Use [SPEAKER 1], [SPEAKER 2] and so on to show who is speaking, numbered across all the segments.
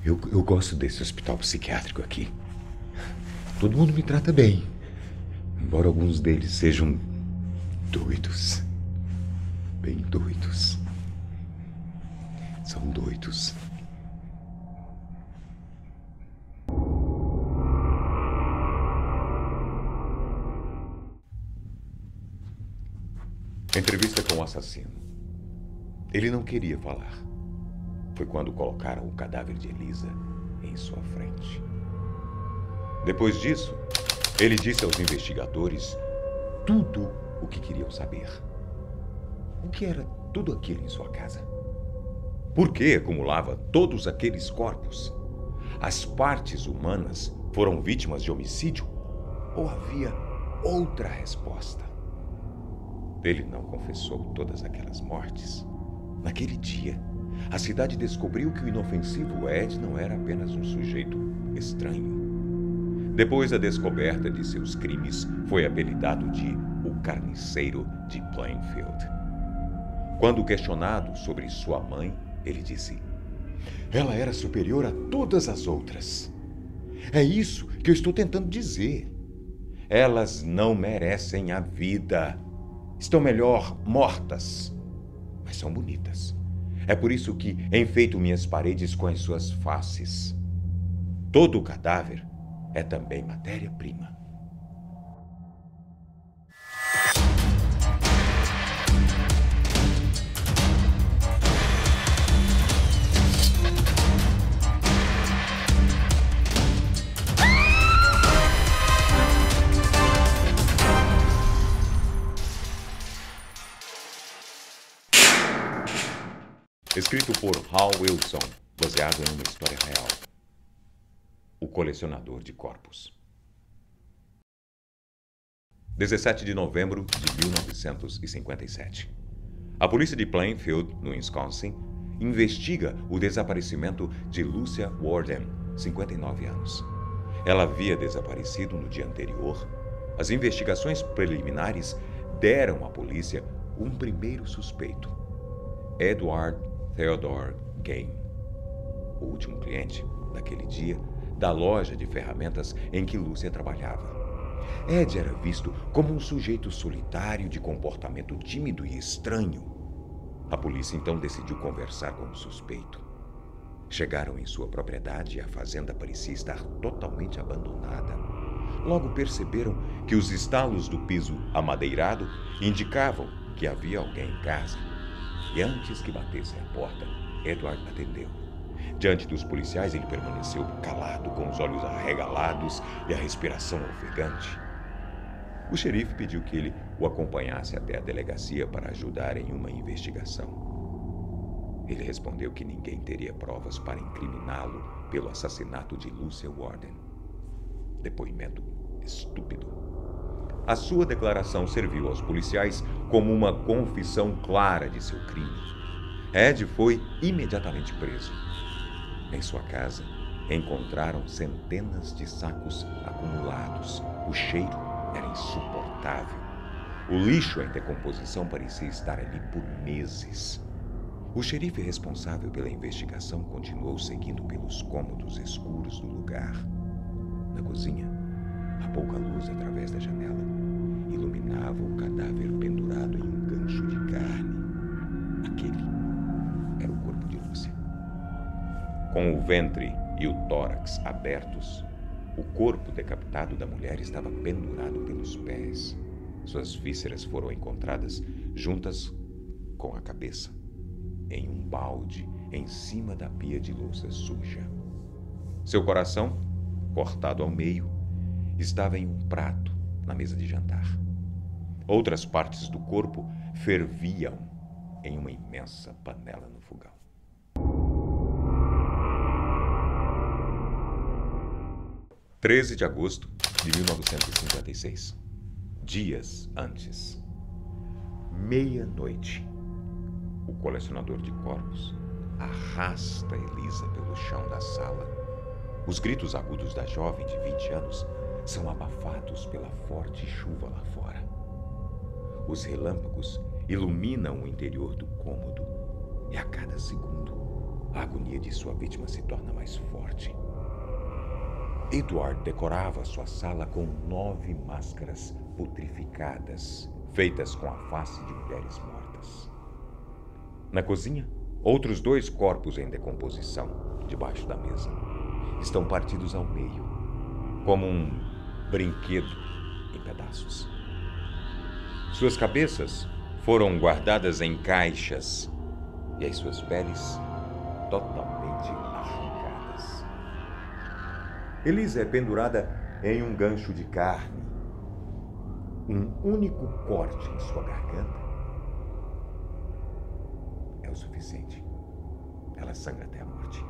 [SPEAKER 1] Eu gosto desse hospital psiquiátrico aqui. Todo mundo me trata bem. Embora alguns deles sejam doidos. Bem doidos. São doidos. Entrevista com o assassino. Ele não queria falar. Foi quando colocaram o cadáver de Elisa em sua frente. Depois disso, ele disse aos investigadores tudo o que queriam saber. O que era tudo aquilo em sua casa? Por que acumulava todos aqueles corpos? As partes humanas foram vítimas de homicídio? Ou havia outra resposta? Ele não confessou todas aquelas mortes. Naquele dia, a cidade descobriu que o inofensivo Ed não era apenas um sujeito estranho. Depois da descoberta de seus crimes, foi apelidado de o Carniceiro de Plainfield. Quando questionado sobre sua mãe, ele disse: "Ela era superior a todas as outras. É isso que eu estou tentando dizer. Elas não merecem a vida. Estão melhor mortas, mas são bonitas. É por isso que enfeito minhas paredes com as suas faces. Todo o cadáver é também matéria-prima." Escrito por Hal Wilson, baseado em uma história real. O Colecionador de Corpos. 17 de novembro de 1957. A polícia de Plainfield, no Wisconsin, investiga o desaparecimento de Lucia Warden, 59 anos. Ela havia desaparecido no dia anterior. As investigações preliminares deram à polícia um primeiro suspeito: Edward Theodore Gain, o último cliente, naquele dia, da loja de ferramentas em que Lúcia trabalhava. Ed era visto como um sujeito solitário, de comportamento tímido e estranho. A polícia então decidiu conversar com o suspeito. Chegaram em sua propriedade e a fazenda parecia estar totalmente abandonada. Logo perceberam que os estalos do piso amadeirado indicavam que havia alguém em casa. E antes que batessem a porta, Edward atendeu. Diante dos policiais, ele permaneceu calado, com os olhos arregalados e a respiração ofegante. O xerife pediu que ele o acompanhasse até a delegacia para ajudar em uma investigação. Ele respondeu que ninguém teria provas para incriminá-lo pelo assassinato de Lucia Warden. Depoimento estúpido. A sua declaração serviu aos policiais como uma confissão clara de seu crime. Ed foi imediatamente preso. Em sua casa, encontraram centenas de sacos acumulados. O cheiro era insuportável. O lixo em decomposição parecia estar ali por meses. O xerife responsável pela investigação continuou seguindo pelos cômodos escuros do lugar. Na cozinha, a pouca luz através da janela iluminava o cadáver pendurado em um gancho de carne. Aquele era o corpo de Lúcia. Com o ventre e o tórax abertos, o corpo decapitado da mulher estava pendurado pelos pés. Suas vísceras foram encontradas juntas com a cabeça, em um balde em cima da pia de louça suja. Seu coração, cortado ao meio, estava em um prato na mesa de jantar. Outras partes do corpo ferviam em uma imensa panela no fogão. – 13 de agosto de 1956. Dias antes. Meia-noite. O colecionador de corpos arrasta Elisa pelo chão da sala. Os gritos agudos da jovem de 20 anos são abafados pela forte chuva lá fora. Os relâmpagos iluminam o interior do cômodo e a cada segundo a agonia de sua vítima se torna mais forte. Edward decorava sua sala com 9 máscaras putrificadas, feitas com a face de mulheres mortas. Na cozinha, outros 2 corpos em decomposição, debaixo da mesa. Estão partidos ao meio, como um brinquedo em pedaços. Suas cabeças foram guardadas em caixas e as suas peles totalmente arrancadas. Elisa é pendurada em um gancho de carne. Um único corte em sua garganta é o suficiente. Ela sangra até a morte.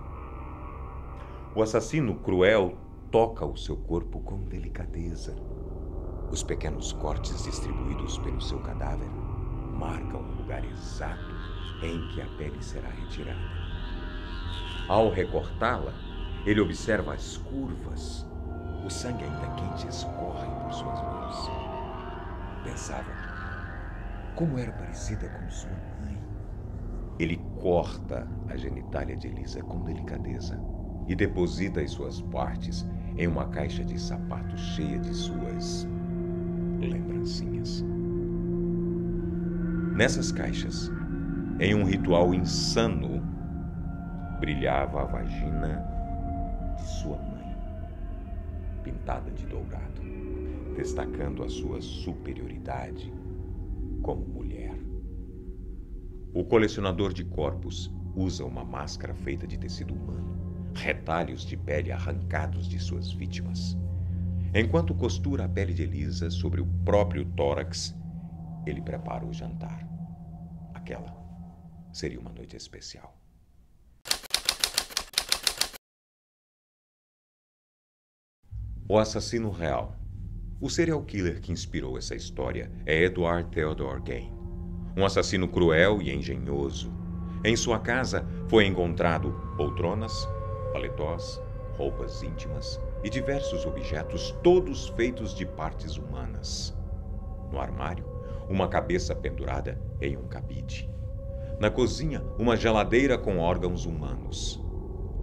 [SPEAKER 1] O assassino cruel toca o seu corpo com delicadeza. Os pequenos cortes distribuídos pelo seu cadáver marcam o lugar exato em que a pele será retirada. Ao recortá-la, ele observa as curvas. O sangue ainda quente escorre por suas mãos. Pensava como era parecida com sua mãe. Ele corta a genitália de Elisa com delicadeza e deposita as suas partes em uma caixa de sapatos cheia de suas lembrancinhas. Nessas caixas, em um ritual insano, brilhava a vagina de sua mãe, pintada de dourado, destacando a sua superioridade como mulher. O colecionador de corpos usa uma máscara feita de tecido humano, retalhos de pele arrancados de suas vítimas. Enquanto costura a pele de Elisa sobre o próprio tórax, ele prepara o jantar. Aquela seria uma noite especial. O assassino real. O serial killer que inspirou essa história é Edward Theodore Gain, um assassino cruel e engenhoso. Em sua casa foi encontrado poltronas, paletós, roupas íntimas e diversos objetos, todos feitos de partes humanas. No armário, uma cabeça pendurada em um cabide. Na cozinha, uma geladeira com órgãos humanos.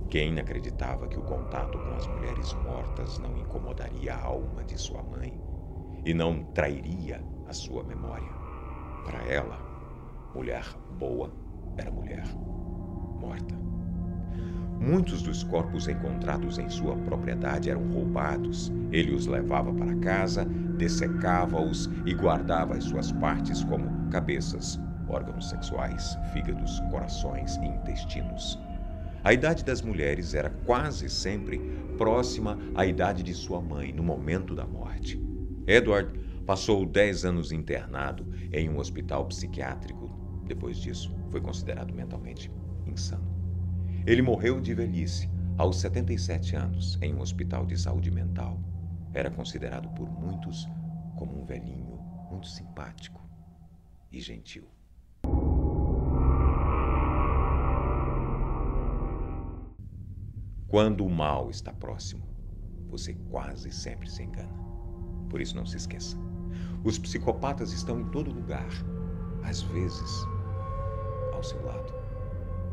[SPEAKER 1] Quem acreditava que o contato com as mulheres mortas não incomodaria a alma de sua mãe e não trairia a sua memória? Para ela, mulher boa era mulher morta. Muitos dos corpos encontrados em sua propriedade eram roubados. Ele os levava para casa, dessecava-os e guardava as suas partes como cabeças, órgãos sexuais, fígados, corações e intestinos. A idade das mulheres era quase sempre próxima à idade de sua mãe no momento da morte. Edward passou 10 anos internado em um hospital psiquiátrico. Depois disso, foi considerado mentalmente insano. Ele morreu de velhice, aos 77 anos, em um hospital de saúde mental. Era considerado por muitos como um velhinho muito simpático e gentil. Quando o mal está próximo, você quase sempre se engana. Por isso, não se esqueça. Os psicopatas estão em todo lugar. Às vezes, ao seu lado.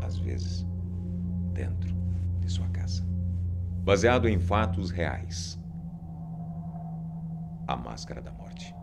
[SPEAKER 1] Às vezes, dentro de sua casa. Baseado em fatos reais. A Máscara da Morte.